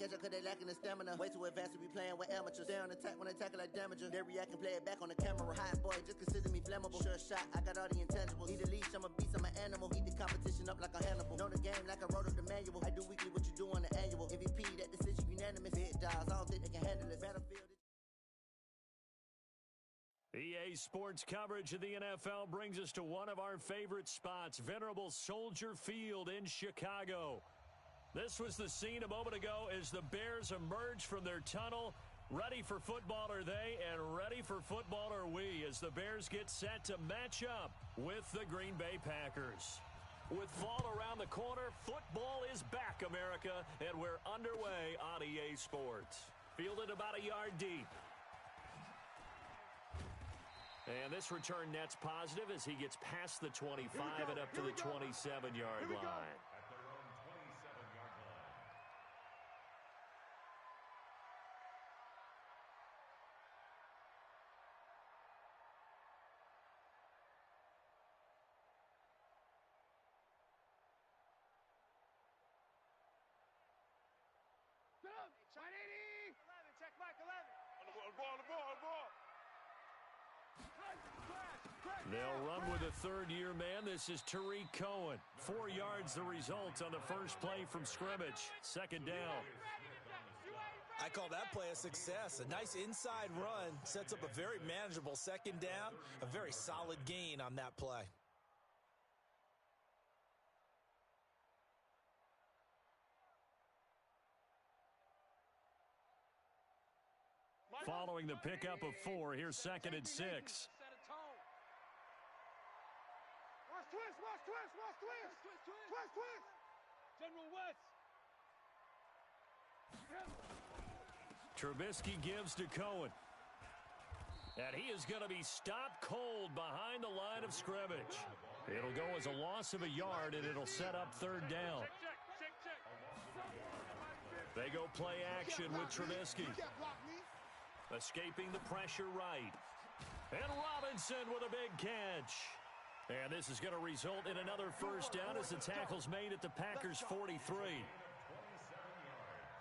catch up cause they lacking the stamina. Way too advanced to be playing with amateurs. Stay on attack when they tackle like damager. They react and play it back on the camera. Hot boy, just consider me flammable. Sure shot, I got all the intangibles. Need a leash, I'm a beast, I'm an animal. Eat the competition up like a Hannibal. Know the game like I wrote up the manual. I do weekly what you do on the annual. MVP, that decision unanimous. Big dogs, I don't think they can handle it. Battlefield. EA Sports coverage of the NFL brings us to one of our favorite spots, venerable Soldier Field in Chicago. This was the scene a moment ago as the Bears emerged from their tunnel. Ready for football are they, and ready for football are we, as the Bears get set to match up with the Green Bay Packers. With fall around the corner, football is back, America, and we're underway on EA Sports. Fielded about a yard deep. And this return net's positive as he gets past the 25 and up to the 27-yard line. At their own 27-yard line. Shot 80! 11, check Mike, 11. On the ball. They'll run with a third-year man. This is Tariq Cohen. 4 yards the result on the first play from scrimmage. Second down. I call that play a success. A nice inside run sets up a very manageable second down. A very solid gain on that play. Following the pickup of 4, here's 2nd and 6. Watch twist. General West. Trubisky gives to Cohen. And he is going to be stopped cold behind the line of scrimmage. It'll go as a loss of a yard, and it'll set up third down. Check. They go play action with Trubisky. Escaping the pressure right. And Robinson with a big catch. And this is going to result in another first down as the tackle's made at the Packers' 43.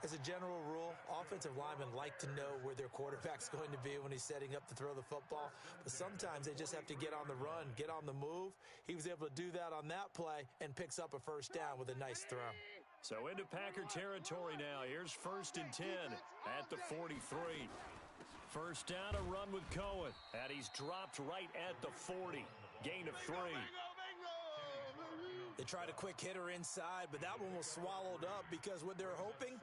As a general rule, offensive linemen like to know where their quarterback's going to be when he's setting up to throw the football. But sometimes they just have to get on the run, get on the move. He was able to do that on that play and picks up a first down with a nice throw. So into Packer territory now. Here's 1st and 10 at the 43. First down, a run with Cohen. And he's dropped right at the 40. Gain of 3. They tried a quick hitter inside, but that one was swallowed up because what they're hoping,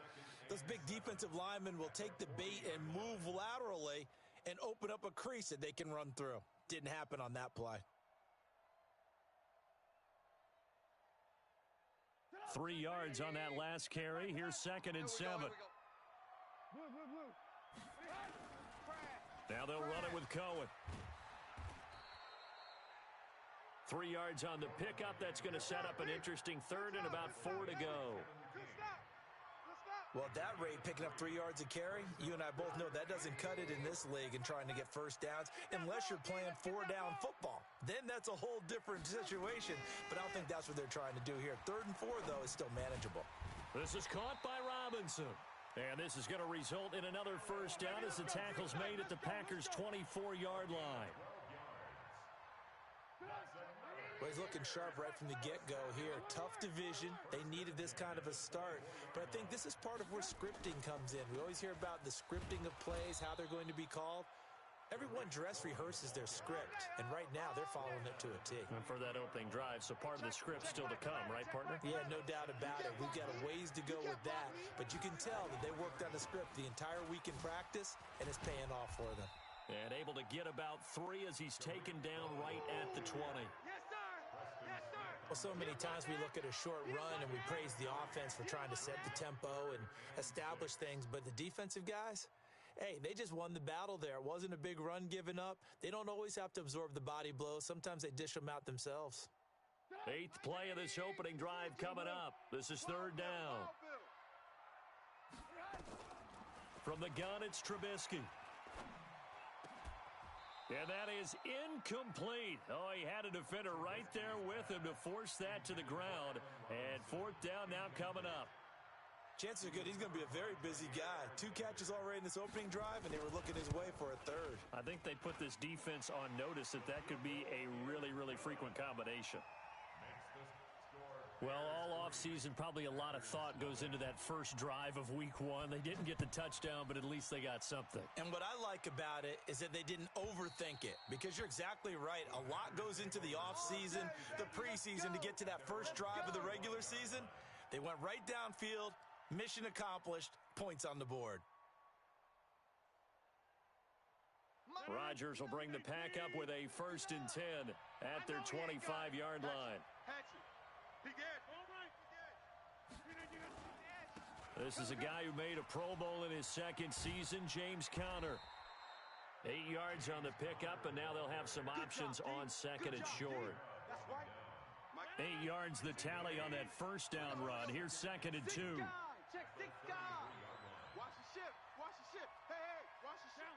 those big defensive linemen will take the bait and move laterally and open up a crease that they can run through. Didn't happen on that play. 3 yards on that last carry. Here's 2nd and 7. Now they'll run it with Cohen. 3 yards on the pickup. That's going to set up an interesting third and about 4 to go. Well, at that rate, picking up 3 yards a carry, you and I both know that doesn't cut it in this league and trying to get first downs unless you're playing 4-down football. Then that's a whole different situation, but I don't think that's what they're trying to do here. 3rd and 4, though, is still manageable. This is caught by Robinson. And this is going to result in another first down as the tackle's made at the Packers' 24-yard line. Well, he's looking sharp right from the get-go here. Tough division. They needed this kind of a start. But I think this is part of where scripting comes in. We always hear about the scripting of plays, how they're going to be called. Everyone dress rehearses their script, and right now they're following it to a T. And for that opening drive, so part of the script still to come, right, partner? Yeah, no doubt about it. We've got a ways to go with that, but you can tell that they worked on the script the entire week in practice, and it's paying off for them. And able to get about 3 as he's taken down right at the 20. Yes, sir. Well, so many times we look at a short run and we praise the offense for trying to set the tempo and establish things, but the defensive guys, hey, they just won the battle there. It wasn't a big run given up. They don't always have to absorb the body blows. Sometimes they dish them out themselves. 8th play of this opening drive coming up. This is 3rd down. From the gun, it's Trubisky. And that is incomplete. Oh, he had a defender right there with him to force that to the ground. And 4th down now coming up. Chances are good he's going to be a very busy guy. 2 catches already in this opening drive, and they were looking his way for a third. I think they put this defense on notice that could be a really, really frequent combination. Well, all offseason, probably a lot of thought goes into that first drive of week 1. They didn't get the touchdown, but at least they got something. And what I like about it is that they didn't overthink it, because you're exactly right. A lot goes into the offseason, the preseason to get to that first drive of the regular season. They went right downfield, mission accomplished, points on the board. Rodgers will bring the pack up with a 1st and 10 at their 25-yard line. This is a guy who made a Pro Bowl in his 2nd season, James Conner. 8 yards on the pickup, and now they'll have some options on 2nd and short. 8 yards the tally on that 1st down run. Here's 2nd and 2. Check 6 guys. Watch the ship. Watch the ship. Hey, watch the ship.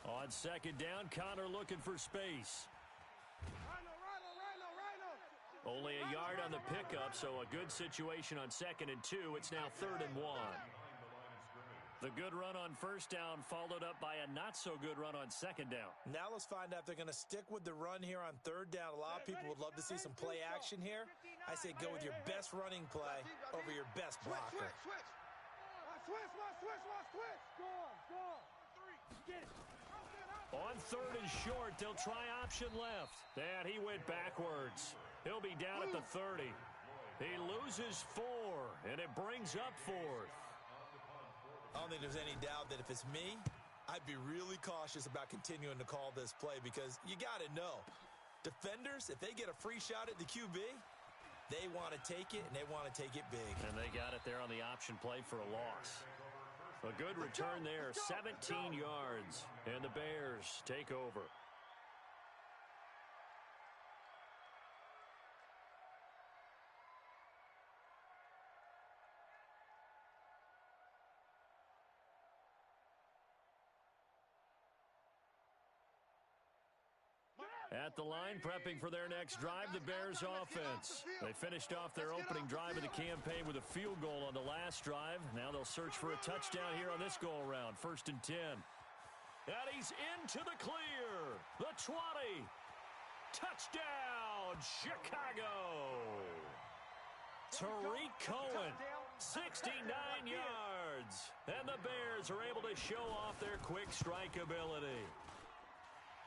On 2nd down, Conner looking for space. Only a yard on the pickup, so a good situation on 2nd and 2. It's now 3rd and 1. The good run on 1st down followed up by a not-so-good run on 2nd down. Now let's find out if they're going to stick with the run here on 3rd down. A lot of people would love to see some play action here. I say go with your best running play over your best blocker. On 3rd and short, they'll try option left. And he went backwards. He'll be down at the 30. He loses 4, and it brings up 4th. I don't think there's any doubt that if it's me, I'd be really cautious about continuing to call this play, because you got to know, defenders, if they get a free shot at the QB, they want to take it, and they want to take it big. And they got it there on the option play for a loss. A good return there, 17 yards, and the Bears take over. At the line, prepping for their next drive, the Bears offense. They finished off their opening drive of the campaign with a field goal on the last drive. Now they'll search for a touchdown here on this go-around. 1st and 10. And he's into the clear. The 20. Touchdown, Chicago. Tariq Cohen, 69 yards. And the Bears are able to show off their quick strike ability.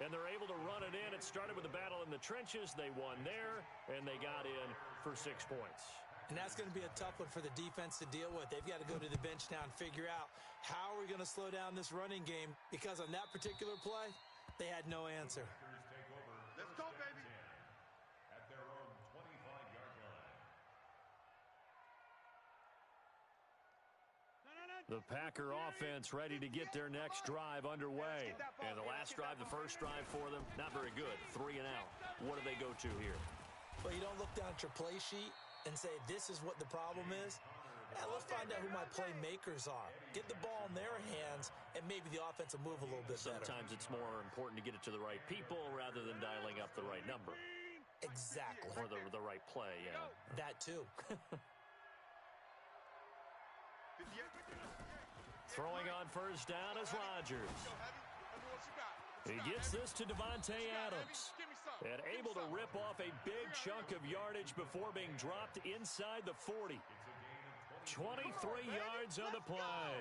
And they're able to run it in. It started with a battle in the trenches. They won there, and they got in for 6 points. And that's going to be a tough one for the defense to deal with. They've got to go to the bench now and figure out how are we going to slow down this running game, because on that particular play, they had no answer. Let's go, baby. At their own 25-yard line. The Packer offense ready to get their next drive underway. And the last drive, the first drive for them, not very good. 3 and out. What do they go to here? Well, you don't look down at your play sheet and say, this is what the problem is. Yeah, let's find out who my playmakers are. Get the ball in their hands, and maybe the offense will move a little bit better. Sometimes it's more important to get it to the right people rather than dialing up the right number. Exactly. Or the right play, yeah. That too. Throwing on first down is Rodgers. He gets this to Devontae Adams. And able to rip off a big chunk of yardage before being dropped inside the 40. 23 yards on the play.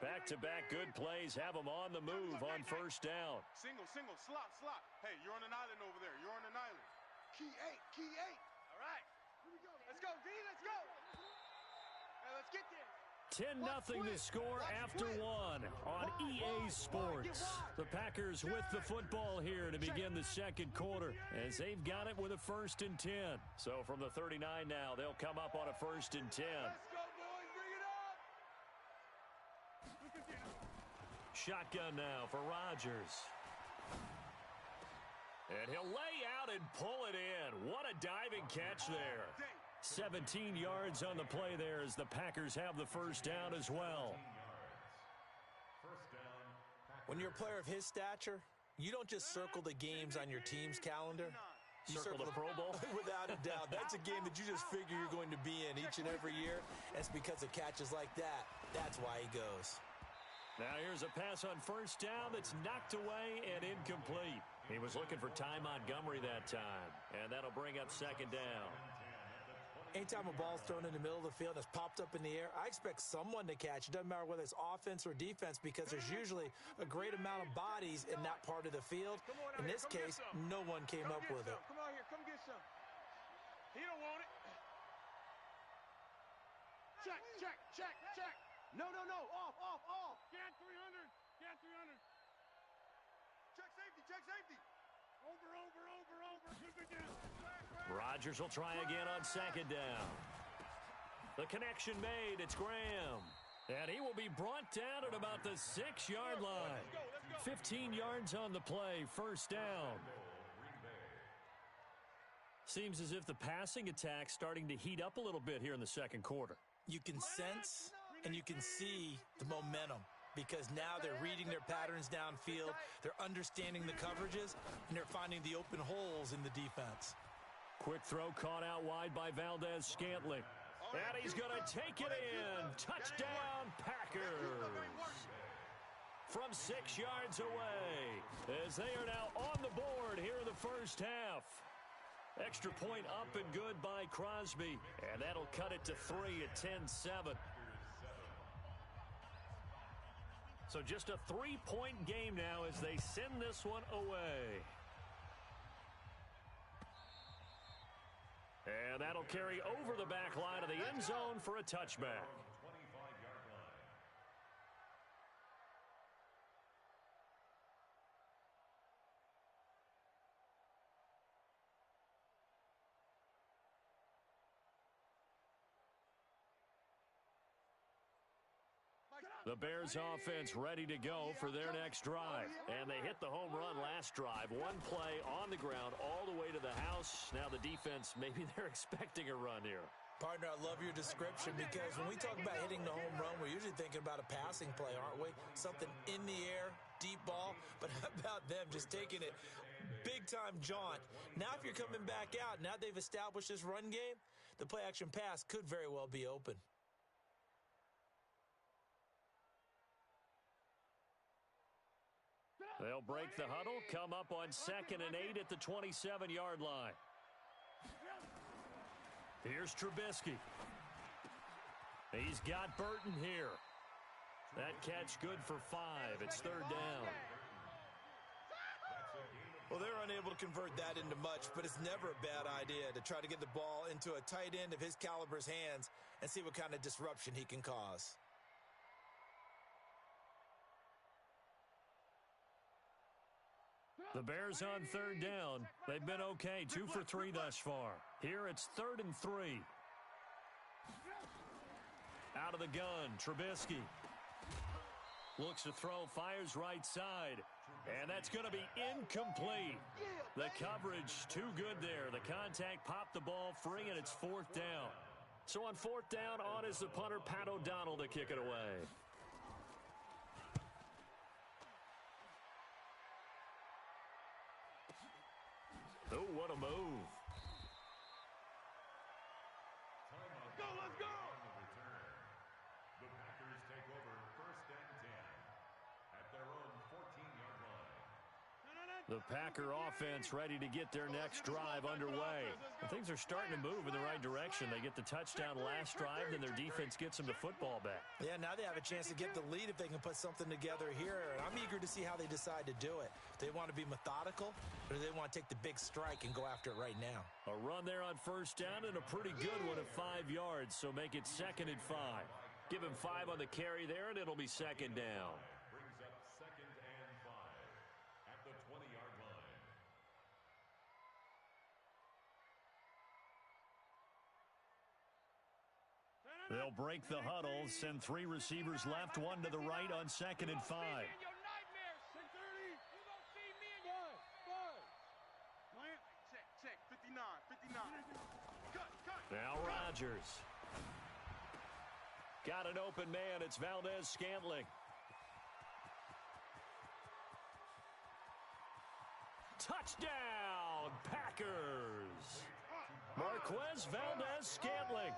Back-to-back good plays have him on the move on first down. Single, slot. Hey, you're on an island over there. You're on an island. Key 8. All right. Here we go. Let's go, D. Let's go. Hey, let's get this. 10-0 the score after 1 on EA Sports. The Packers with the football here to begin the second quarter, as they've got it with a 1st and 10. So from the 39 now, they'll come up on a 1st and 10. Let's go, boys. Bring it up. Shotgun now for Rodgers. And he'll lay out and pull it in. What a diving catch there. 17 yards on the play there as the Packers have the first down as well. When you're a player of his stature, you don't just circle the games on your team's calendar. Circle the Pro Bowl? Without a doubt. That's a game that you just figure you're going to be in each and every year. And it's because of catches like that. That's why he goes. Now here's a pass on first down that's knocked away and incomplete. He was looking for Ty Montgomery that time, and that'll bring up second down. Anytime a ball's thrown in the middle of the field and it's popped up in the air, I expect someone to catch. It doesn't matter whether it's offense or defense because there's usually a great amount of bodies in that part of the field. In this case, no one came up with it. Come on here, come get some. He don't want it. Check, check, check, check. No, no, no. Off, off, off. Get 300. Get 300. Check safety, check safety. Over. Good down. Rodgers will try again on second down. The connection made. It's Graham. And he will be brought down at about the 6-yard line. 15 yards on the play. First down. Seems as if the passing attack's starting to heat up a little bit here in the second quarter. You can sense and you can see the momentum because now they're reading their patterns downfield, they're understanding the coverages, and they're finding the open holes in the defense. Quick throw caught out wide by Valdez-Scantling. And he's going to take it in. Touchdown, Packers. From 6 yards away as they are now on the board here in the first half. Extra point up and good by Crosby. And that'll cut it to 3 at 10-7. So just a 3-point game now as they send this one away. And that'll carry over the back line of the end zone for a touchback. The Bears offense ready to go for their next drive. And they hit the home run last drive. One play on the ground all the way to the house. Now the defense, maybe they're expecting a run here. Partner, I love your description because when we talk about hitting the home run, we're usually thinking about a passing play, aren't we? Something in the air, deep ball. But how about them just taking it big-time jaunt? Now if you're coming back out, now they've established this run game, the play-action pass could very well be open. They'll break the huddle, come up on 2nd and 8 at the 27-yard line. Here's Trubisky. He's got Burton here. That catch good for 5. It's 3rd down. Well, they're unable to convert that into much, but it's never a bad idea to try to get the ball into a tight end of his caliber's hands and see what kind of disruption he can cause. The Bears on 3rd down. They've been okay, 2 for 3 thus far. Here it's 3rd and 3. Out of the gun, Trubisky. Looks to throw, fires right side. And that's going to be incomplete. The coverage too good there. The contact popped the ball free, and it's 4th down. So on 4th down, on is the punter, Pat O'Donnell, to kick it away. Oh, what a move. Go, let's go! The Packers take over 1st and 10 at their own 14-yard line. The Packer offense ready to get their next drive underway. And things are starting to move in the right direction. They get the touchdown last drive, then their defense gets them the football back. Yeah, now they have a chance to get the lead if they can put something together here. And I'm eager to see how they decide to do it. Do they want to be methodical, or do they want to take the big strike and go after it right now? A run there on 1st down and a pretty good one at 5 yards, so make it 2nd and 5. Give him 5 on the carry there, and it'll be 2nd down. Brings up 2nd and 5 at the 20-yard line. They'll break the huddle, send 3 receivers left, 1 to the right on 2nd and 5. Check, 59. Cut. Now Rodgers. Got an open man. It's Valdez-Scantling. Touchdown, Packers. Packers. Marquez Valdez-Scantling,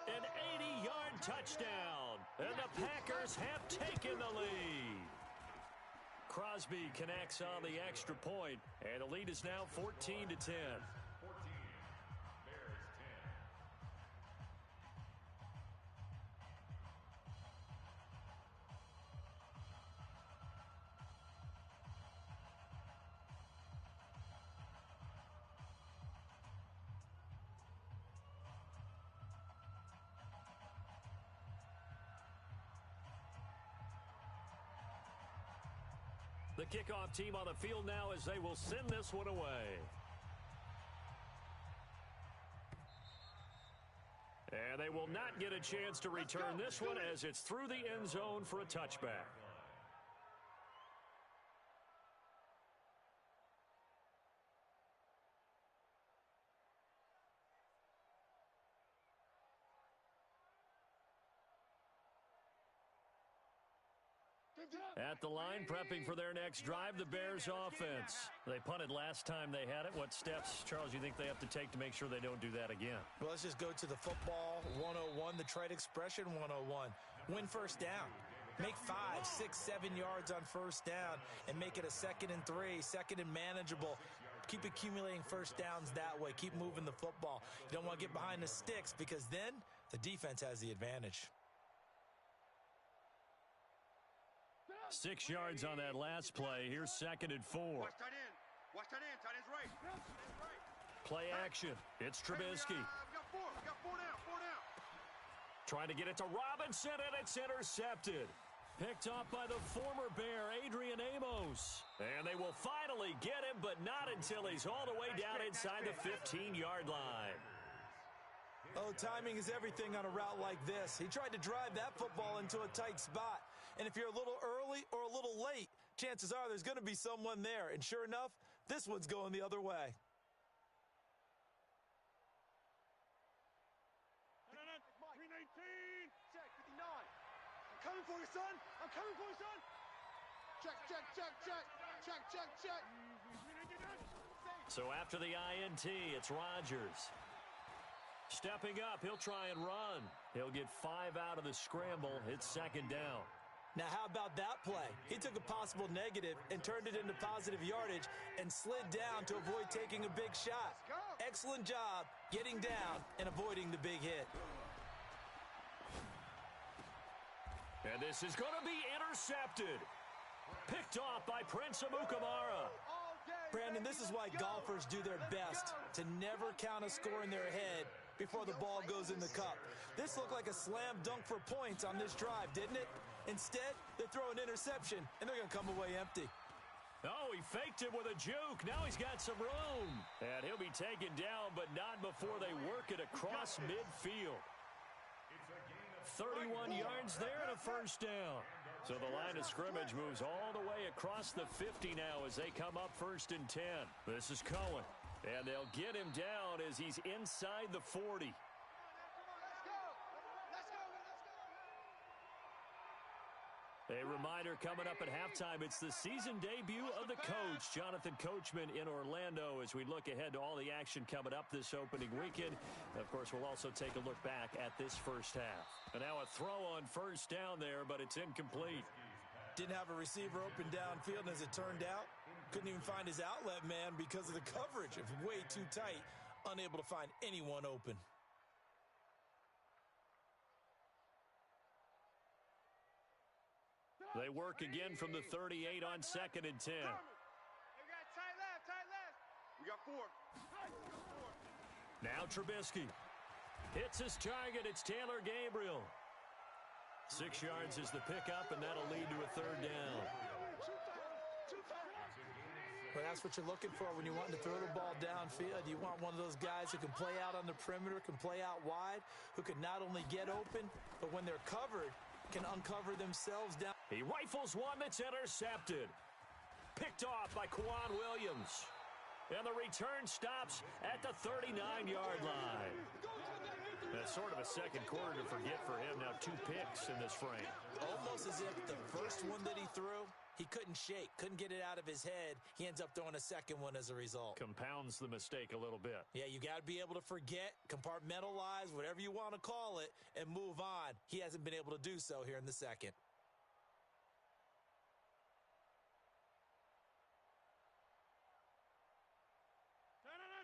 an 80-yard touchdown, and the Packers have taken the lead. Crosby connects on the extra point, and the lead is now 14-10. 14, Bears 10. The kickoff team on the field now as they will send this one away. And they will not get a chance to return this one as it's through the end zone for a touchback. At the line, prepping for their next drive, the Bears offense. They punted last time they had it. What steps, Charles, you think they have to take to make sure they don't do that again? Well, let's just go to the football 101, the trade expression 101. Win first down. Make 5, 6, 7 yards on first down and make it a 2nd and 3, 2nd and manageable. Keep accumulating first downs that way. Keep moving the football. You don't want to get behind the sticks because then the defense has the advantage. 6 yards on that last play. Here's 2nd and 4. Watch tight end. Watch tight end. Tight end's right. Play action. It's Trubisky. We got four down. Trying to get it to Robinson, and it's intercepted. Picked off by the former Bear, Adrian Amos. And they will finally get him, but not until he's all the way down inside the 15-yard line. Oh, timing is everything on a route like this. He tried to drive that football into a tight spot. And if you're a little early or a little late, chances are there's going to be someone there. And sure enough, this one's going the other way. 319. Check, 59. I'm coming for you, son. I'm coming for you, son. Check. So after the INT, it's Rodgers. Stepping up, he'll try and run. He'll get 5 out of the scramble. It's 2nd down. Now, how about that play? He took a possible negative and turned it into positive yardage and slid down to avoid taking a big shot. Excellent job getting down and avoiding the big hit. And this is going to be intercepted. Picked off by Prince Amukamara. Brandon, this is why golfers do their best to never count a score in their head before the ball goes in the cup. This looked like a slam dunk for points on this drive, didn't it? Instead, they throw an interception, and they're going to come away empty. Oh, he faked it with a juke. Now he's got some room. And he'll be taken down, but not before they work it across midfield. 31 yards there and a first down. So the line of scrimmage moves all the way across the 50 now as they come up 1st and 10. This is Cohen. And they'll get him down as he's inside the 40. A reminder coming up at halftime, it's the season debut of the coach, Jonathan Coachman, in Orlando, as we look ahead to all the action coming up this opening weekend. Of course, we'll also take a look back at this first half. And now a throw on first down there, but it's incomplete. Didn't have a receiver open downfield, and as it turned out, couldn't even find his outlet man because of the coverage. It was way too tight, unable to find anyone open. They work again from the 38 on 2nd and 10. We got tight left. We got 4. Now Trubisky hits his target. It's Taylor Gabriel. 6 yards is the pickup, and that'll lead to a 3rd down. Well, that's what you're looking for when you want to throw the ball downfield. You want one of those guys who can play out on the perimeter, can play out wide, who can not only get open, but when they're covered, can uncover themselves down. He rifles one that's intercepted. Picked off by Quan Williams. And the return stops at the 39-yard line. That's sort of a second quarter to forget for him. Now 2 picks in this frame. Almost as if the first one that he threw He couldn't shake, couldn't get it out of his head. He ends up throwing a second one as a result. Compounds the mistake a little bit. Yeah, you got to be able to forget, compartmentalize, whatever you want to call it, and move on. He hasn't been able to do so here in the second.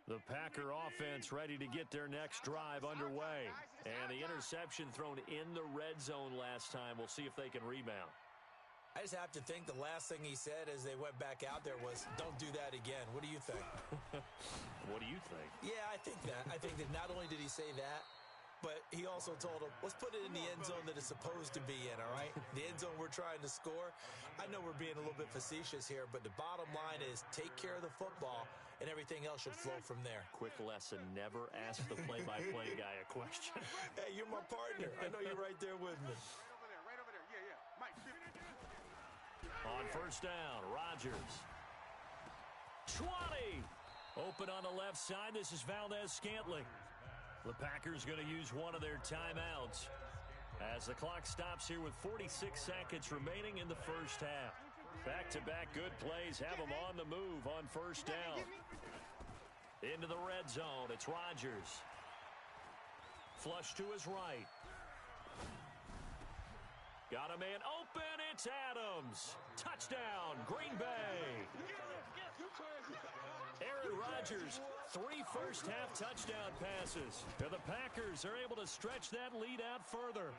The Packer offense ready to get their next drive underway. And the interception thrown in the red zone last time. We'll see if they can rebound. I just have to think the last thing he said as they went back out there was, don't do that again. What do you think? What do you think? Yeah, I think that. I think that not only did he say that, but he also told him, let's put it in the end zone that it's supposed to be in, all right? The end zone we're trying to score. I know we're being a little bit facetious here, but the bottom line is take care of the football, and everything else should flow from there. Quick lesson, never ask the play-by-play guy a question. Hey, you're my partner. I know you're right there with me. Right over there. Yeah. Mike, On first down, Rodgers. 20! Open on the left side. This is Valdez-Scantling. The Packers going to use one of their timeouts as the clock stops here with 46 seconds remaining in the first half. Back-to-back good plays have them on the move on first down. Into the red zone, it's Rodgers. Flush to his right. Got a man open, it's Adams. Touchdown, Green Bay. Aaron Rodgers, 3 first-half touchdown passes. And the Packers are able to stretch that lead out further.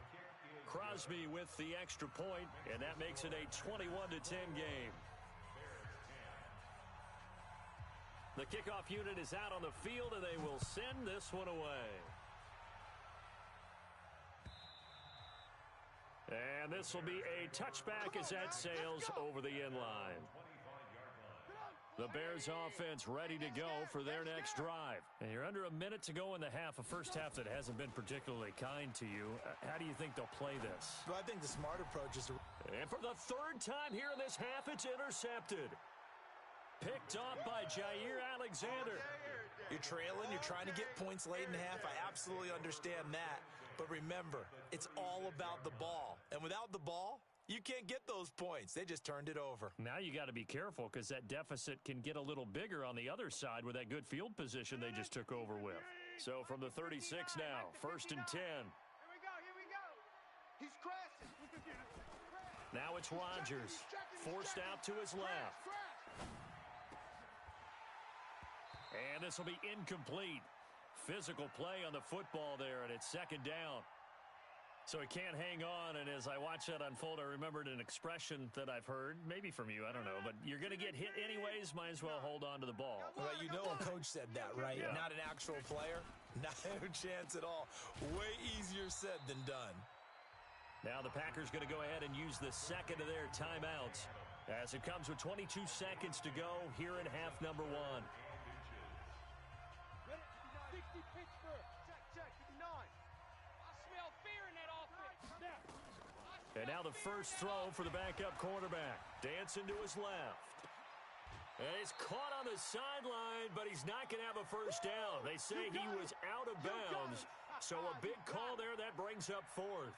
Crosby with the extra point, and that makes it a 21-10 game. The kickoff unit is out on the field, and they will send this one away. And this will be a touchback as that sails over the end line. The Bears offense ready to go for their next drive. And you're under a minute to go in the half, a first half that hasn't been particularly kind to you. How do you think they'll play this? Well, I think the smart approach is to... And for the third time here in this half, it's intercepted. Picked off by Jair Alexander. You're trailing, you're trying to get points late in the half. I absolutely understand that. But remember, it's all about the ball. And without the ball, you can't get those points. They just turned it over. Now you got to be careful because that deficit can get a little bigger on the other side with that good field position they just took over with. So from the 36 now, first and 10. Here we go. He's crashing. Now it's Rodgers, forced out to his left. And this will be incomplete. Physical play on the football there, and it's second down. So he can't hang on, and as I watch that unfold, I remembered an expression that I've heard, maybe from you, I don't know, but you're going to get hit anyways, might as well hold on to the ball. Well, you know a coach said that, right? Yeah. Not an actual player. Not a chance at all. Way easier said than done. Now the Packers going to go ahead and use the second of their timeouts as it comes with 22 seconds to go here in half number one. 60 Pittsburgh. Check, 59. I smell fear in that offense. And now the first throw for the backup quarterback. Dancing to his left. And he's caught on the sideline, but he's not going to have a first down. They say he was out of bounds. So a big call there that brings up fourth.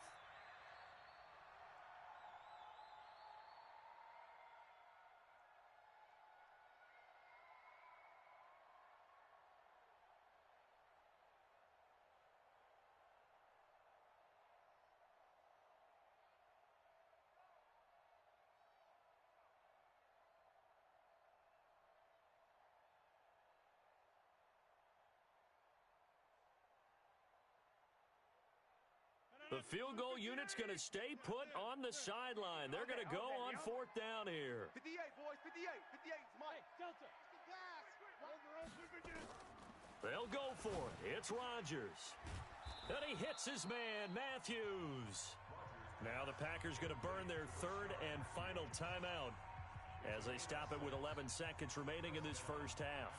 The field goal unit's going to stay put on the sideline. They're going to go on fourth down here. 58, boys, 58. 58's Mike. Delta. They'll go for it. It's Rodgers. And he hits his man, Matthews. Now the Packers going to burn their third and final timeout as they stop it with 11 seconds remaining in this first half.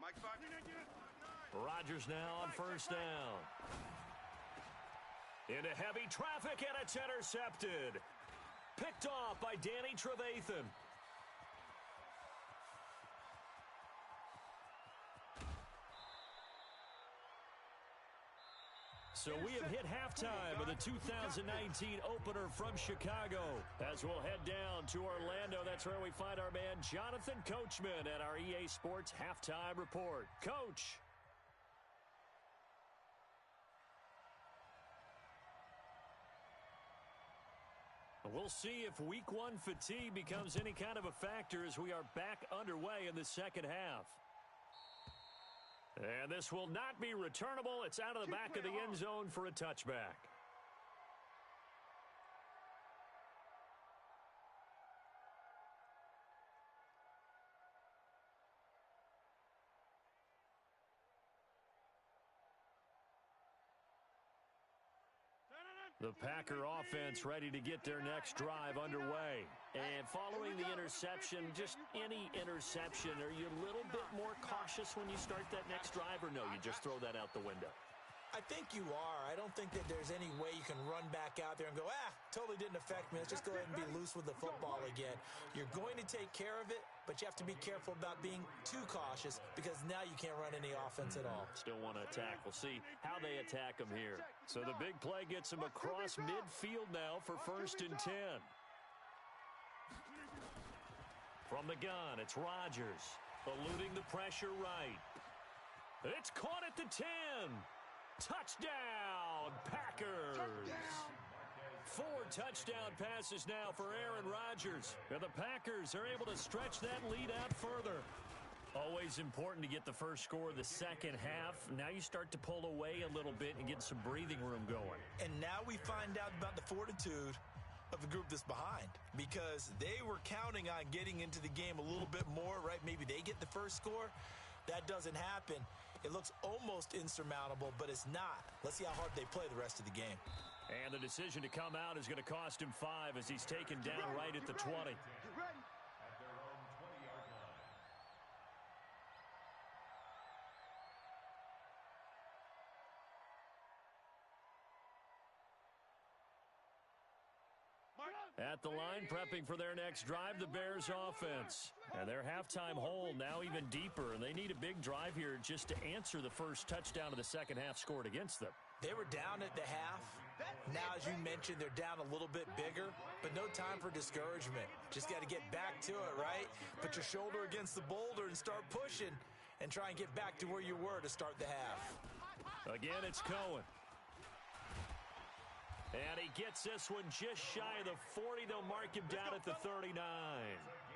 Mike's 5. Rodgers now on first down. Into heavy traffic, and it's intercepted. Picked off by Danny Trevathan. So we have hit halftime of the 2019 opener from Chicago. As we'll head down to Orlando, that's where we find our man Jonathan Coachman at our EA Sports Halftime Report. Coach. We'll see if week one fatigue becomes any kind of a factor as we are back underway in the second half. And this will not be returnable. It's out of the back of the end zone for a touchback. The Packer offense ready to get their next drive underway. And following the interception, just any interception, are you a little bit more cautious when you start that next drive, or no, you just throw that out the window? I think you are. I don't think that there's any way you can run back out there and go, totally didn't affect me. Let's just go ahead and be loose with the football again. You're going to take care of it, but you have to be careful about being too cautious because now you can't run any offense at all. Still want to attack. We'll see how they attack them here. So the big play gets them across midfield now for 1st and 10. From the gun, it's Rodgers, eluding the pressure right. It's caught at the 10. Touchdown, Packers. Touchdown. 4 touchdown passes now for Aaron Rodgers. And the Packers are able to stretch that lead out further. Always important to get the first score of the second half. Now you start to pull away a little bit and get some breathing room going. And now we find out about the fortitude of the group that's behind, because they were counting on getting into the game a little bit more, right? Maybe they get the first score. That doesn't happen. It looks almost insurmountable, but it's not. Let's see how hard they play the rest of the game. And the decision to come out is going to cost him 5 as he's taken down right at the 20. At the line, prepping for their next drive, the Bears offense. And their halftime hole now even deeper, and they need a big drive here just to answer the first touchdown of the second half scored against them. They were down at the half. Now, as you mentioned, they're down a little bit bigger, but no time for discouragement. Just got to get back to it, right? Put your shoulder against the boulder and start pushing and try and get back to where you were to start the half. Again, it's Cohen. And he gets this one just shy of the 40. They'll mark him down at the 39.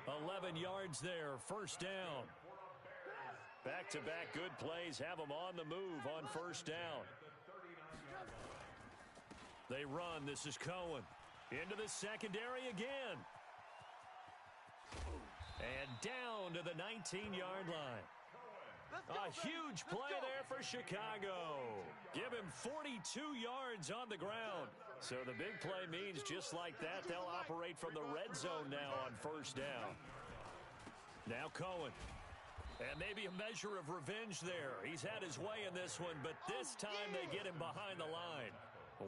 11 yards there, 1st down. Back-to-back good plays have them on the move on 1st down. They run. This is Cohen. Into the secondary again. And down to the 19-yard line. A huge play there for Chicago. Give him 42 yards on the ground. So the big play means just like that, they'll operate from the red zone now on 1st down. Now Cohen. And maybe a measure of revenge there. He's had his way in this one, but this time they get him behind the line.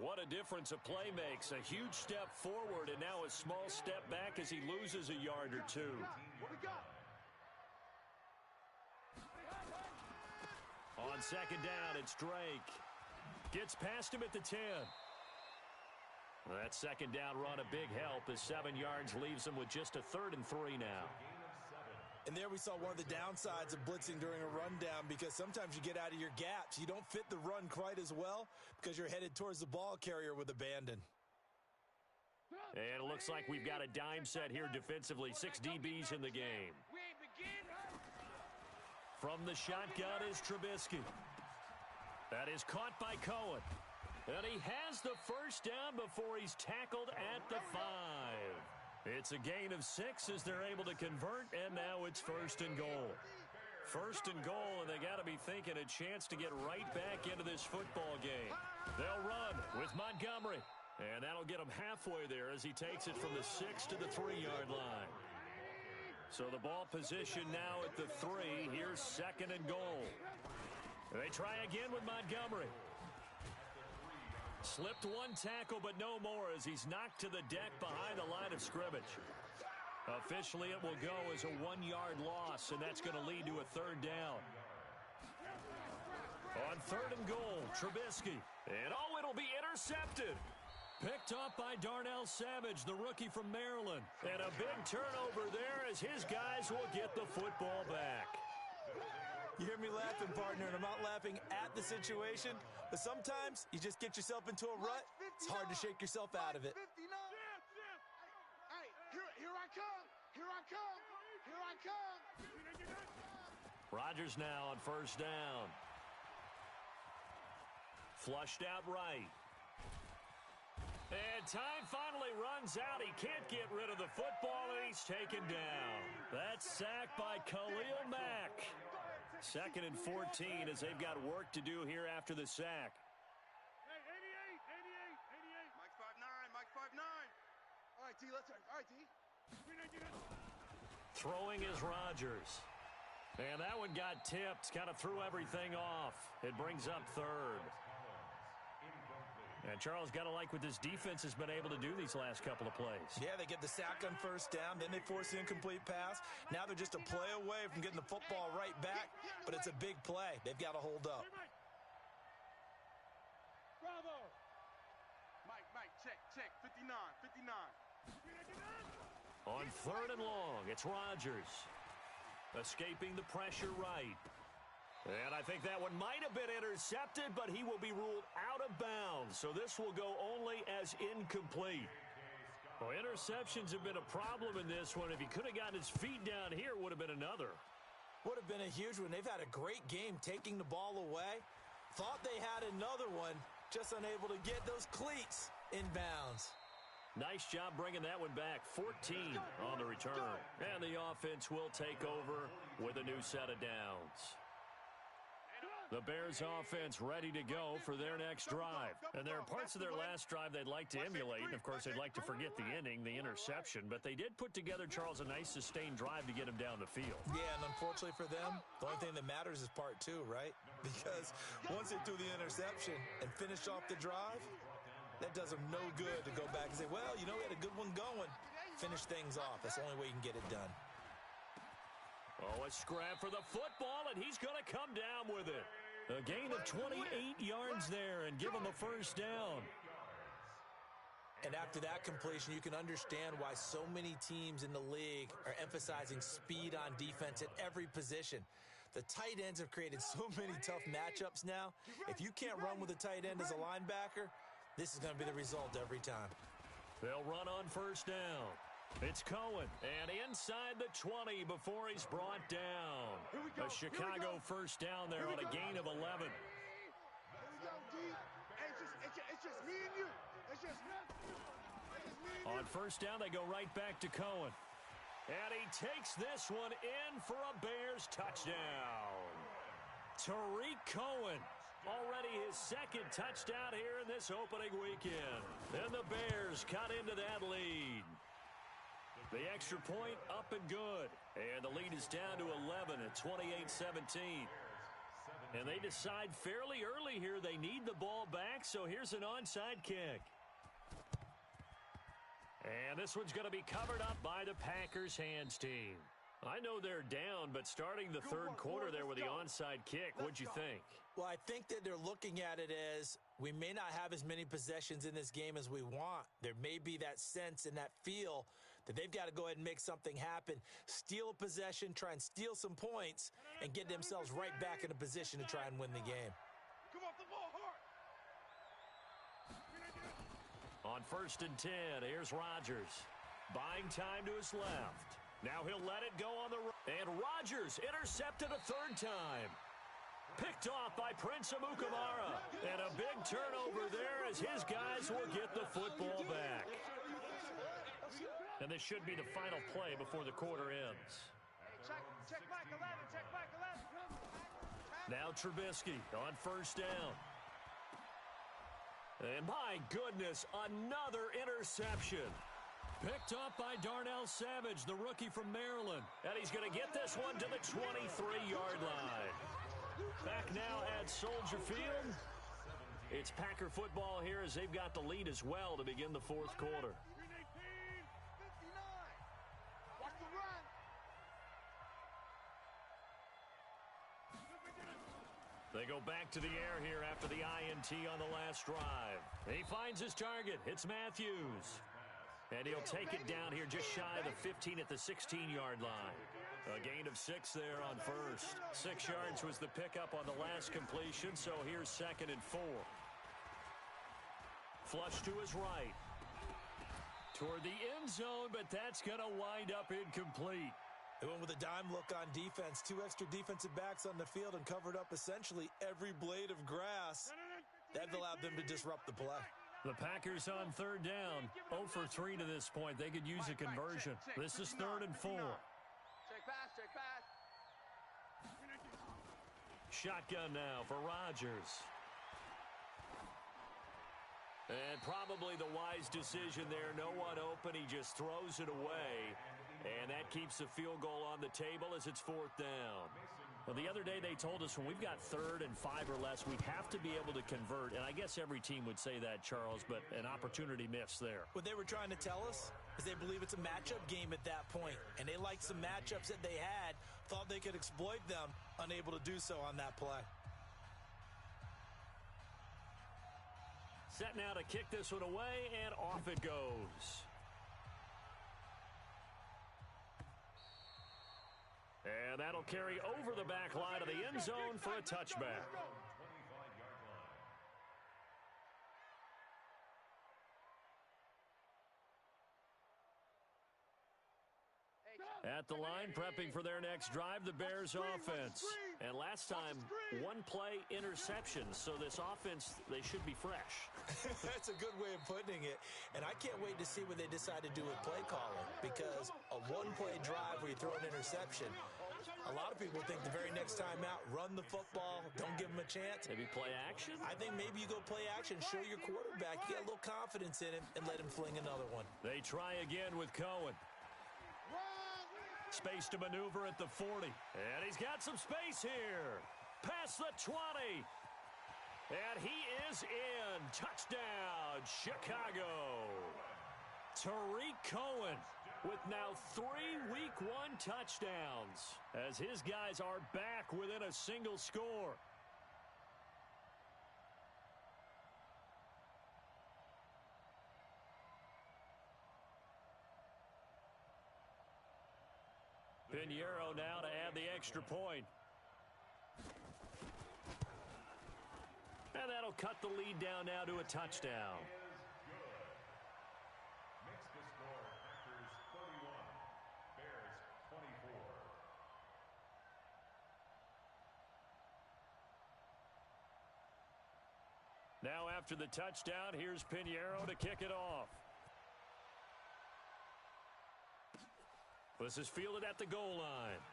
What a difference a play makes. A huge step forward and now a small step back as he loses a yard or two. On 2nd down, it's Drake. Gets past him at the 10. That 2nd down run, a big help as 7 yards leaves him with just a 3rd and 3 now. And there we saw one of the downsides of blitzing during a rundown, because sometimes you get out of your gaps. You don't fit the run quite as well because you're headed towards the ball carrier with abandon. And it looks like we've got a dime set here defensively. 6 DBs in the game. From the shotgun is Trubisky. That is caught by Cohen. And he has the 1st down before he's tackled at the 5. It's a gain of 6 as they're able to convert, and now it's 1st and goal. 1st and goal, and they got to be thinking a chance to get right back into this football game. They'll run with Montgomery, and that'll get him halfway there as he takes it from the 6 to the 3-yard line. So the ball position now at the 3. Here's 2nd and goal. They try again with Montgomery. Slipped 1 tackle, but no more as he's knocked to the deck behind the line of scrimmage. Officially, it will go as a 1-yard loss, and that's going to lead to a 3rd down. On third and goal. Trubisky. And it'll be intercepted. Picked up by Darnell Savage, the rookie from Maryland. And a big turnover there as his guys will get the football back. You hear me laughing, partner, and I'm not laughing at the situation, but sometimes you just get yourself into a rut. It's hard to shake yourself out of it. Hey, here I come. Here I come. Here I come. Rodgers now on first down. Flushed out right. And time finally runs out. He can't get rid of the football, and he's taken down. That's sacked by Khalil Mack. 2nd and 14 as they've got work to do here after the sack. Hey, 88. Mike 5'9", Mike 5'9". All right, T, let's turn. All right, T. Throwing is Rodgers. And that one got tipped, kind of threw everything off. It brings up third. And Charles, got to like what this defense has been able to do these last couple of plays. Yeah, they get the sack on first down, then they force the incomplete pass. Now they're just a play away from getting the football right back, but it's a big play. They've got to hold up. Bravo. Mike, check, 59. On third and long, it's Rodgers. Escaping the pressure right. And I think that one might have been intercepted, but he will be ruled out of bounds. So this will go only as incomplete. Well, interceptions have been a problem in this one. If he could have gotten his feet down here, would have been another. Would have been a huge one. They've had a great game taking the ball away. Thought they had another one, just unable to get those cleats in bounds. Nice job bringing that one back. 14 on the return. And the offense will take over with a new set of downs. The Bears offense ready to go for their next drive. And there are parts of their last drive they'd like to emulate. And, of course, they'd like to forget the inning, the interception. But they did put together, Charles, a nice sustained drive to get him down the field. Yeah, and unfortunately for them, the only thing that matters is part two, right? Because once they threw the interception and finished off the drive, that does them no good to go back and say, well, you know, we had a good one going. Finish things off. That's the only way you can get it done. Oh, a scrap for the football, and he's going to come down with it. A gain of 28 yards there and give him a first down. And after that completion, you can understand why so many teams in the league are emphasizing speed on defense at every position. The tight ends have created so many tough matchups now. If you can't run with a tight end as a linebacker, this is going to be the result every time. They'll run on first down. It's Cohen, and inside the 20 before he's brought down. A Chicago first down there on a gain of 11. Here we go, D. Hey, it's just me and you. It's just me and you. On first down, they go right back to Cohen. And he takes this one in for a Bears touchdown. Tariq Cohen, already his second touchdown here in this opening weekend. And the Bears cut into that lead. The extra point up and good. And the lead is down to 11 at 28-17. And they decide fairly early here they need the ball back, so here's an onside kick. And this one's going to be covered up by the Packers hands team. I know they're down, but starting the third quarter there with the onside kick, what'd you think? Well, I think that they're looking at it as we may not have as many possessions in this game as we want. There may be that sense and that feel that they've got to go ahead and make something happen, steal a possession, try and steal some points, and get themselves right back in a position to try and win the game. Come off the ball hard. On first and 10, here's Rodgers. Buying time to his left. Now he'll let it go on the right. And Rodgers intercepted a third time. Picked off by Prince Amukamara. And a big turnover there as his guys will get the football back. And this should be the final play before the quarter ends. Check Mike 11. Check Mike 11. Now Trubisky on first down. And my goodness, another interception. Picked up by Darnell Savage, the rookie from Maryland. And he's going to get this one to the 23-yard line. Back now at Soldier Field. It's Packer football here as they've got the lead as well to begin the fourth quarter. Watch the run. They go back to the air PAT on the last drive. He finds his target. It's Matthews. And he'll take it down here just shy of the 15 at the 16-yard line. A gain of 6 there on first. 6 yards was the pickup on the last completion, so here's 2nd and 4. Flush to his right. Toward the end zone, but that's going to wind up incomplete. They went with a dime look on defense. 2 extra defensive backs on the field and covered up essentially every blade of grass. That allowed them to disrupt the play. The Packers on 3rd down. 0 for 3 to this point. They could use a conversion. This is 3rd and 4. Check pass. Shotgun now for Rodgers. And probably the wise decision there. No one open. He just throws it away. And that keeps the field goal on the table as it's 4th down. Well, the other day they told us when we've got 3rd and 5 or less, we have to be able to convert. And I guess every team would say that, Charles, but an opportunity missed there. What they were trying to tell us is they believe it's a matchup game at that point. And they liked some matchups that they had, thought they could exploit them, unable to do so on that play. Set now to kick this one away, and off it goes. And that'll carry over the back line of the end zone for a touchback. At the line, prepping for their next drive, the Bears offense. And last time, 1-play interception. So this offense, they should be fresh. That's a good way of putting it. And I can't wait to see what they decide to do with play calling. Because a 1-play drive where you throw an interception, a lot of people think the very next time out, run the football, don't give them a chance. Maybe play action? I think maybe you go play action, show your quarterback, you get a little confidence in him, and let him fling another one. They try again with Cohen. Space to maneuver at the 40. And he's got some space here. Past the 20. And he is in. Touchdown, Chicago. Tariq Cohen with now 3 Week 1 touchdowns as his guys are back within a single score. Pinheiro now to add the extra point. And that'll cut the lead down now to a touchdown. Makes the score Packers 31, Bears 24. Now after the touchdown, here's Pinheiro to kick it off. This is fielded at the goal line.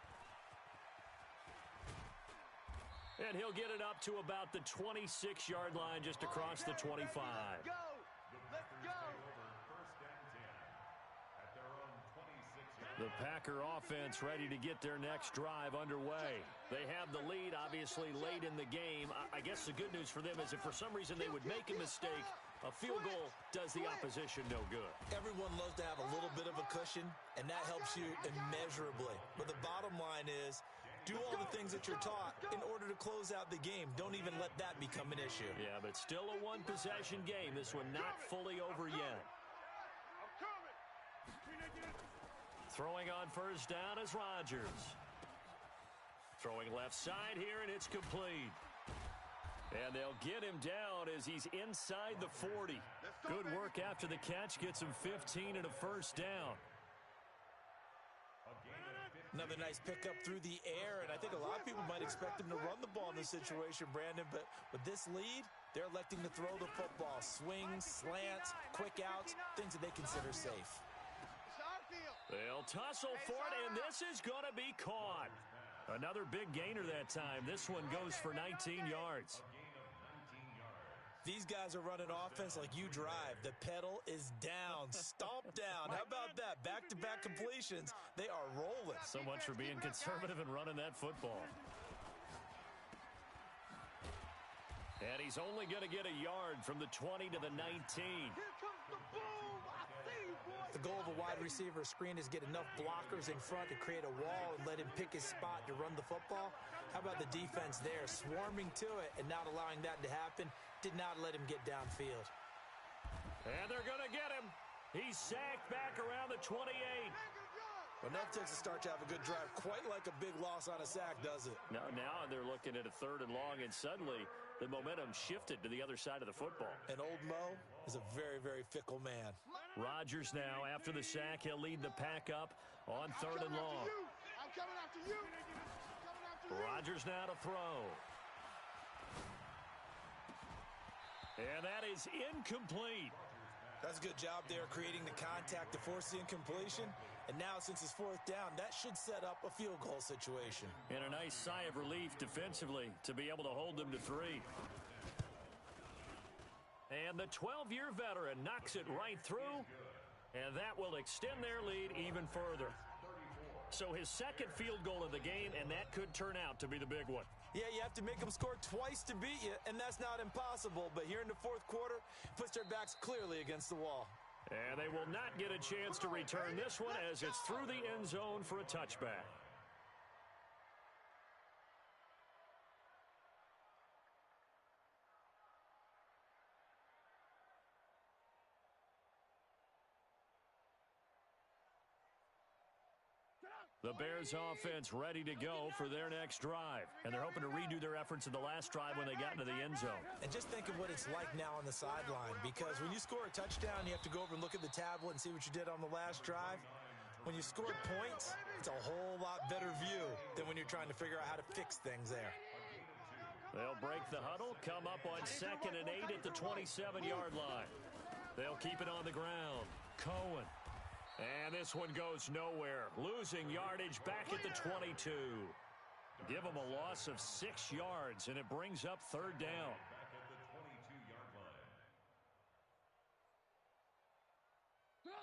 And he'll get it up to about the 26-yard line just across the 25. Let's go! The Packer offense ready to get their next drive underway. They have the lead, obviously, late in the game. I guess the good news for them is if for some reason they would make a mistake, a field goal does the opposition no good. Everyone loves to have a little bit of a cushion, and that helps you immeasurably. But the bottom line is, do all the things that you're taught in order to close out the game. Don't even let that become an issue. Yeah, but still a one-possession game. This one not fully over yet. Throwing on first down is Rodgers. Throwing left side here, and it's complete. And they'll get him down as he's inside the 40. Good work after the catch. Gets him 15 and a first down. Another nice pickup through the air, and I think a lot of people might expect him to run the ball in this situation, Brandon, but with this lead, they're electing to throw the football. Swings, slants, quick outs, things that they consider safe. They'll tussle for it, and this is going to be caught. Another big gainer that time. This one goes for 19 yards. These guys are running offense like you drive. The pedal is down, stomped down. How about that? Back-to-back completions. They are rolling. So much for being conservative and running that football. And he's only going to get a yard from the 20 to the 19. Here comes the boom. I see you, boy. The goal of a wide receiver screen is get enough blockers in front to create a wall and let him pick his spot to run the football. How about the defense there, swarming to it and not allowing that to happen? Did not let him get downfield. And they're going to get him. He's sacked back around the 28. Well, that takes a start to have a good drive. Quite like a big loss on a sack, does it? Now they're looking at a 3rd and long, and suddenly the momentum shifted to the other side of the football. And old Mo is a very, very fickle man. Rodgers now, after the sack, he'll lead the pack up on 3rd and long. I'm coming after you. Rodgers now to throw. And that is incomplete. That's a good job there, creating the contact to force the incompletion. And now, since it's 4th down, that should set up a field goal situation. And a nice sigh of relief defensively to be able to hold them to 3. And the 12-year veteran knocks it right through, and that will extend their lead even further. So his 2nd field goal of the game, and that could turn out to be the big one. Yeah, you have to make them score twice to beat you, and that's not impossible. But here in the 4th quarter, puts their backs clearly against the wall. And they will not get a chance to return this one as it's through the end zone for a touchback. The Bears offense ready to go for their next drive. And they're hoping to redo their efforts in the last drive when they got into the end zone. And just think of what it's like now on the sideline, because when you score a touchdown, you have to go over and look at the tablet and see what you did on the last drive. When you score points, it's a whole lot better view than when you're trying to figure out how to fix things there. They'll break the huddle, come up on 2nd and 8 at the 27-yard line. They'll keep it on the ground. Cohen. And this one goes nowhere. Losing yardage back at the 22. Give them a loss of 6 yards, and it brings up 3rd down. Back at the 22-yard line.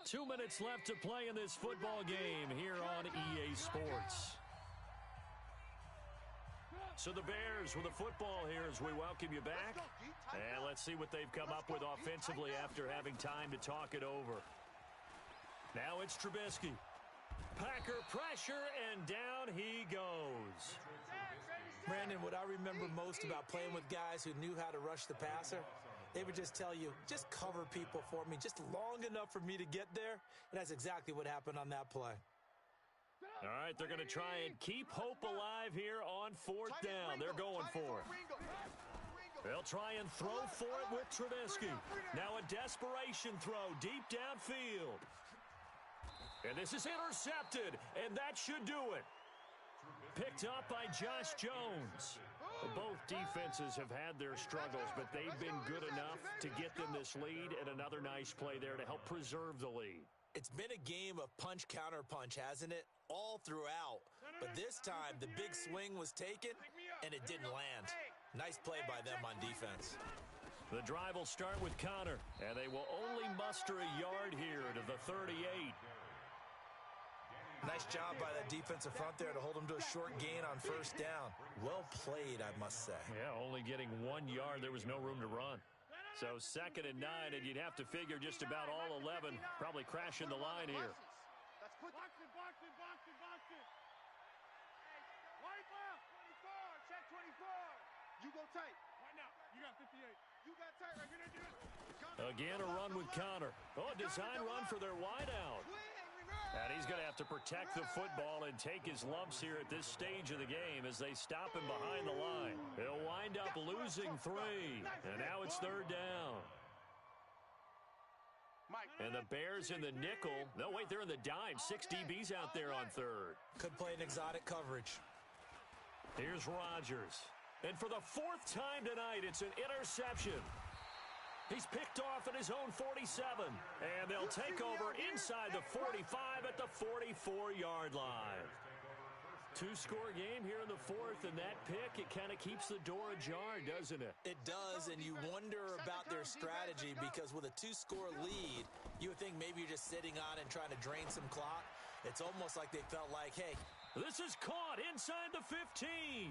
2 minutes left to play in this football game here on EA Sports. So the Bears with a football here as we welcome you back. And let's see what they've come up with offensively after having time to talk it over. Now it's Trubisky. Packer pressure, and down he goes. Brandon, what I remember most about playing with guys who knew how to rush the passer, they would just tell you, just cover people for me, just long enough for me to get there. And that's exactly what happened on that play. All right, they're going to try and keep hope alive here on 4th down. They're going for it. They'll try and throw for it with Trubisky. Now a desperation throw deep downfield. And this is intercepted, and that should do it. Picked up by Josh Jones. Both defenses have had their struggles, but they've been good enough to get them this lead, and another nice play there to help preserve the lead. It's been a game of punch, counter punch, hasn't it? All throughout. But this time, the big swing was taken, and it didn't land. Nice play by them on defense. The drive will start with Connor, and they will only muster a yard here to the 38. Nice job by that defensive front there to hold them to a short gain on 1st down. Well played, I must say. Yeah, only getting 1 yard. There was no room to run. So 2nd and 9, and you'd have to figure just about all 11 probably crashing the line here. Box it. Right left. 24. Check 24. You go tight. Right now. You got 58. You got tight right here. Again, a run with Connor. Oh, a design run for their wideout. And he's going to have to protect the football and take his lumps here at this stage of the game as they stop him behind the line. He'll wind up losing 3. And now it's 3rd down. And the Bears in the nickel. No, wait, they're in the dime. 6 DBs out there on 3rd. Could play an exotic coverage. Here's Rodgers. And for the 4th time tonight, it's an interception. He's picked off at his own 47. And they'll take over inside the 45 at the 44-yard line. 2-score game here in the 4th, and that pick, it kind of keeps the door ajar, doesn't it? It does, and you wonder about their strategy because with a 2-score lead, you would think maybe you're just sitting on and trying to drain some clock. It's almost like they felt like, hey. This is caught inside the 15.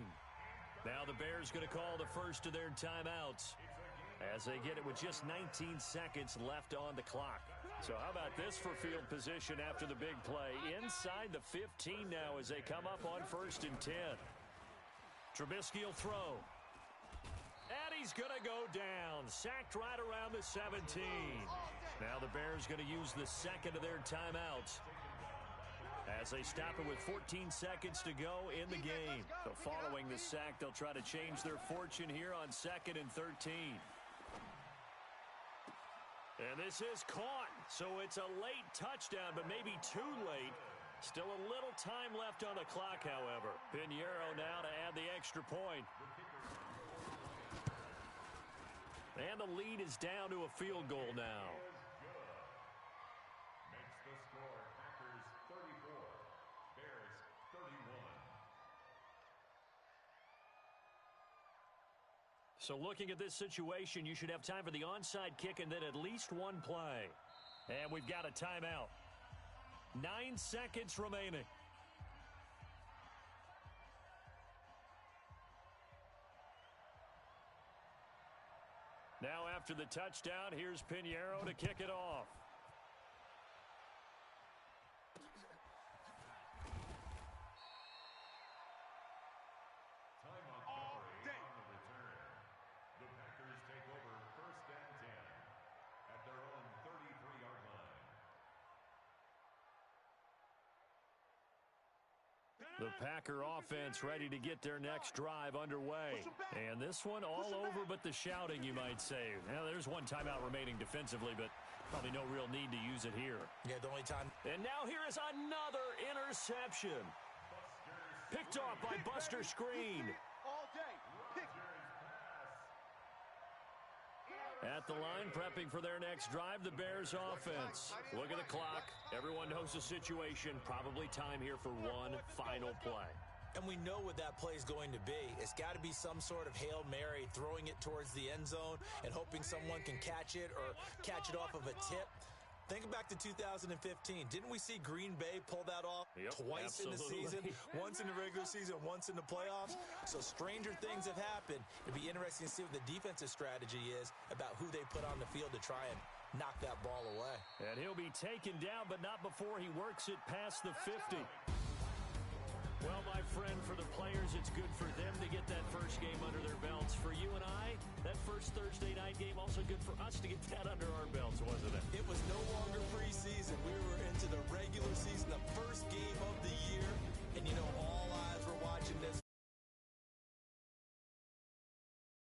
Now the Bears going to call the first of their timeouts. as they get it with just 19 seconds left on the clock. So how about this for field position after the big play? Inside the 15 now as they come up on 1st and 10. Trubisky will throw. And he's going to go down. Sacked right around the 17. Now the Bears going to use the second of their timeouts as they stop it with 14 seconds to go in the game. So following the sack, they'll try to change their fortune here on 2nd and 13. And this is caught, so it's a late touchdown, but maybe too late. Still a little time left on the clock, however. Pinheiro now to add the extra point. And the lead is down to a field goal now. Makes the score Packers 34, Bears 31. So looking at this situation, you should have time for the onside kick and then at least one play. And we've got a timeout. 9 seconds remaining. Now after the touchdown, here's Pinheiro to kick it off. Timeout All coverage day. on the return. The Packers take over 1st and 10 at their own 33-yard line. The Packer offense ready to get their next drive underway. And this one all over but the shouting, you might say. Now, there's one timeout remaining defensively, but probably no real need to use it here. Yeah, the only time. And now here is another interception. Picked off by Buster Screen. All day. Pick. At the line, prepping for their next drive, the Bears offense. Look at the clock. Everyone knows the situation. Probably time here for one final play. And we know what that play is going to be. It's got to be some sort of Hail Mary, throwing it towards the end zone and hoping someone can catch it or catch it off of a tip. Think back to 2015. Didn't we see Green Bay pull that off twice in the season? Once in the regular season, once in the playoffs. So stranger things have happened. It'd be interesting to see what the defensive strategy is about who they put on the field to try and knock that ball away. And he'll be taken down, but not before he works it past the 50. Well, my friend, for the players, it's good for them to get that first game under their belts. For you and I, that first Thursday night game, also good for us to get that under our belts, wasn't it?